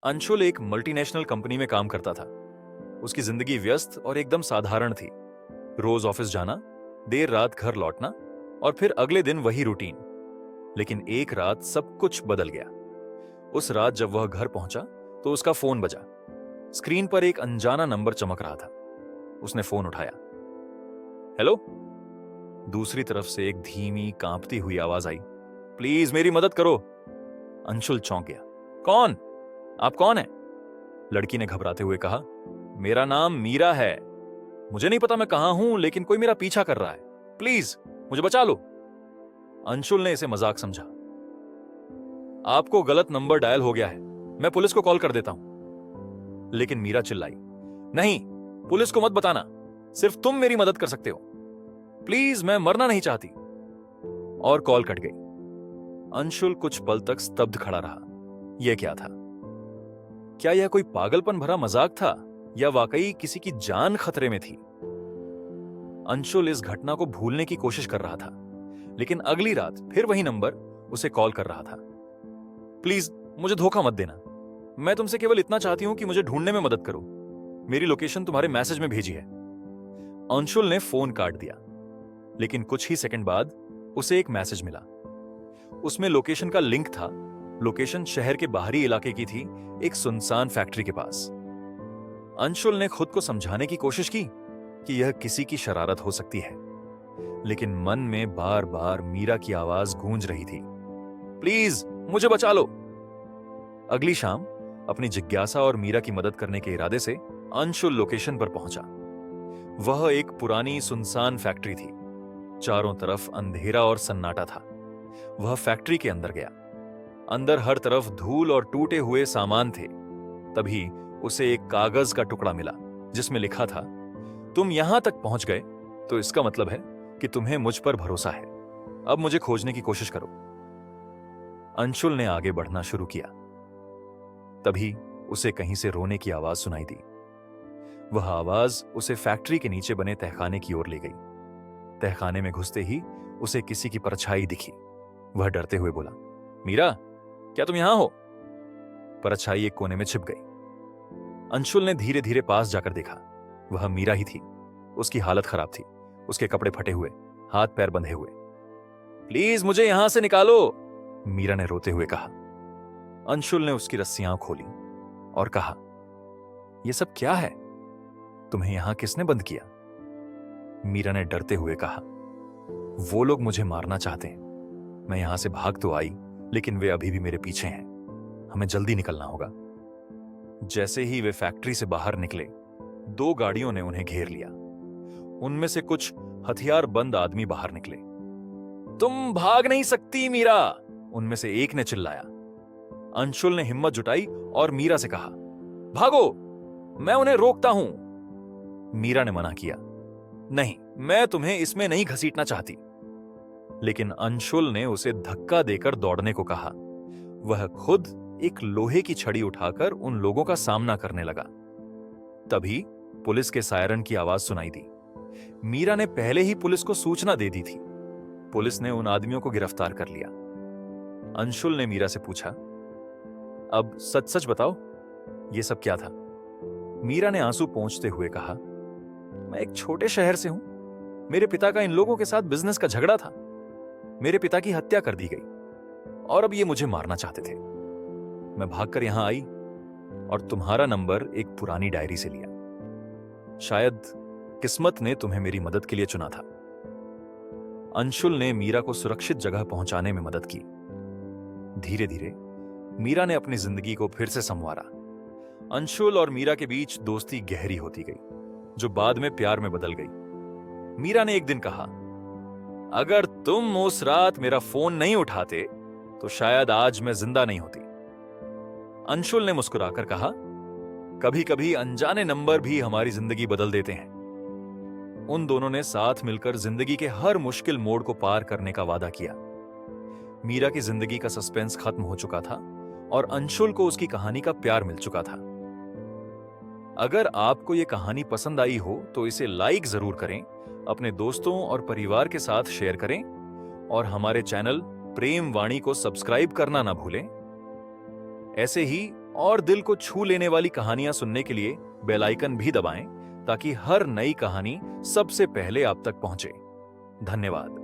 अंशुल एक multinational company में काम करता था। उसकी जिंदगी व्यस्त और एकदम साधारण थी। रोज ऑफिस जाना, देर रात घर लौटना और फिर अगले दिन वही रूटीन। लेकिन एक रात सब कुछ बदल गया। उस रात जब वह घर पहुंचा तो उसका फोन बजा। स्क्रीन पर एक अनजाना नंबर चमक रहा था। उसने फोन उठाया। हेलो। दूसरी तरफ से एक धीमी कांपती हुई आवाज आई। प्लीज मेरी मदद करो। अंशुल चौंक गया। कौन? आप कौन हैं? लड़की ने घबराते हुए कहा। मेरा नाम मीरा है। मुझे नहीं पता मैं कहां हूं, लेकिन कोई मेरा पीछा कर रहा है। प्लीज मुझे बचा लो। अंशुल ने इसे मजाक समझा। आपको गलत नंबर डायल हो गया है, मैं पुलिस को कॉल कर देता हूं। लेकिन मीरा चिल्लाई। नहीं, पुलिस को मत बताना, सिर्फ तुम मेरी मदद कर सकते हो। प्लीज, मैं मरना नहीं चाहती। और कॉल कट गई। अंशुल कुछ पल तक स्तब्ध खड़ा रहा। यह क्या था? क्या यह कोई पागलपन भरा मजाक था या वाकई किसी की जान खतरे में थी? अंशुल इस घटना को भूलने की कोशिश कर रहा था, लेकिन अगली रात फिर वही नंबर उसे कॉल कर रहा था। प्लीज मुझे धोखा मत देना, मैं तुमसे केवल इतना चाहती हूं कि मुझे ढूंढने में मदद करो। मेरी लोकेशन तुम्हारे मैसेज में भेजी है। अंशुल ने फोन काट दिया, लेकिन कुछ ही सेकंड बाद उसे एक मैसेज मिला। उसमें लोकेशन का लिंक था। लोकेशन शहर के बाहरी इलाके की थी, एक सुनसान फैक्ट्री के पास। अंशुल ने खुद को समझाने की कोशिश की कि यह किसी की शरारत हो सकती है, लेकिन मन में बार बार मीरा की आवाज गूंज रही थी। प्लीज मुझे बचा लो। अगली शाम अपनी जिज्ञासा और मीरा की मदद करने के इरादे से अंशुल लोकेशन पर पहुंचा। वह एक पुरानी सुनसान फैक्ट्री थी। चारों तरफ अंधेरा और सन्नाटा था। वह फैक्ट्री के अंदर गया। अंदर हर तरफ धूल और टूटे हुए सामान थे। तभी उसे एक कागज का टुकड़ा मिला, जिसमें लिखा था, तुम यहां तक पहुंच गए तो इसका मतलब है कि तुम्हें मुझ पर भरोसा है। अब मुझे खोजने की कोशिश करो। अंशुल ने आगे बढ़ना शुरू किया। तभी उसे कहीं से रोने की आवाज सुनाई दी। वह आवाज उसे फैक्ट्री के नीचे बने तहखाने की ओर ले गई। तहखाने में घुसते ही उसे किसी की परछाई दिखी। वह डरते हुए बोला, मीरा, क्या तुम यहां हो? परछाई एक कोने में छिप गई। अंशुल ने धीरे धीरे पास जाकर देखा। वह मीरा ही थी। उसकी हालत खराब थी। उसके कपड़े फटे हुए, हाथ पैर बंधे हुए। प्लीज मुझे यहां से निकालो, मीरा ने रोते हुए कहा। अंशुल ने उसकी रस्सियां खोली और कहा, यह सब क्या है? तुम्हें यहां किसने बंद किया? मीरा ने डरते हुए कहा, वो लोग मुझे मारना चाहते हैं। मैं यहां से भाग तो आई, लेकिन वे अभी भी मेरे पीछे हैं। हमें जल्दी निकलना होगा। जैसे ही वे फैक्ट्री से बाहर निकले, दो गाड़ियों ने उन्हें घेर लिया। उनमें से कुछ हथियार बंद आदमी बाहर निकले। तुम भाग नहीं सकती मीरा, उनमें से एक ने चिल्लाया। अंशुल ने हिम्मत जुटाई और मीरा से कहा, भागो, मैं उन्हें रोकता हूं। मीरा ने मना किया, नहीं, मैं तुम्हें इसमें नहीं घसीटना चाहती। लेकिन अंशुल ने उसे धक्का देकर दौड़ने को कहा। वह खुद एक लोहे की छड़ी उठाकर उन लोगों का सामना करने लगा। तभी पुलिस के सायरन की आवाज सुनाई दी। मीरा ने पहले ही पुलिस को सूचना दे दी थी। पुलिस ने उन आदमियों को गिरफ्तार कर लिया। अंशुल ने मीरा से पूछा, अब सच सच बताओ, यह सब क्या था? मीरा ने आंसू पोंछते हुए कहा, मैं एक छोटे शहर से हूं। मेरे पिता का इन लोगों के साथ बिजनेस का झगड़ा था। मेरे पिता की हत्या कर दी गई और अब ये मुझे मारना चाहते थे। मैं भागकर यहां आई और तुम्हारा नंबर एक पुरानी डायरी से लिया। शायद किस्मत ने तुम्हें मेरी मदद के लिए चुना था। अंशुल ने मीरा को सुरक्षित जगह पहुंचाने में मदद की। धीरे धीरे मीरा ने अपनी जिंदगी को फिर से संवारा। अंशुल और मीरा के बीच दोस्ती गहरी होती गई, जो बाद में प्यार में बदल गई। मीरा ने एक दिन कहा, अगर तुम उस रात मेरा फोन नहीं उठाते तो शायद आज मैं जिंदा नहीं होती। अंशुल ने मुस्कुराकर कहा, कभी कभी अनजाने नंबर भी हमारी जिंदगी बदल देते हैं। उन दोनों ने साथ मिलकर जिंदगी के हर मुश्किल मोड़ को पार करने का वादा किया। मीरा की जिंदगी का सस्पेंस खत्म हो चुका था और अंशुल को उसकी कहानी का प्यार मिल चुका था। अगर आपको यह कहानी पसंद आई हो तो इसे लाइक जरूर करें, अपने दोस्तों और परिवार के साथ शेयर करें और हमारे चैनल प्रेम वाणी को सब्सक्राइब करना ना भूलें। ऐसे ही और दिल को छू लेने वाली कहानियां सुनने के लिए बेल आइकन भी दबाएं ताकि हर नई कहानी सबसे पहले आप तक पहुंचे। धन्यवाद।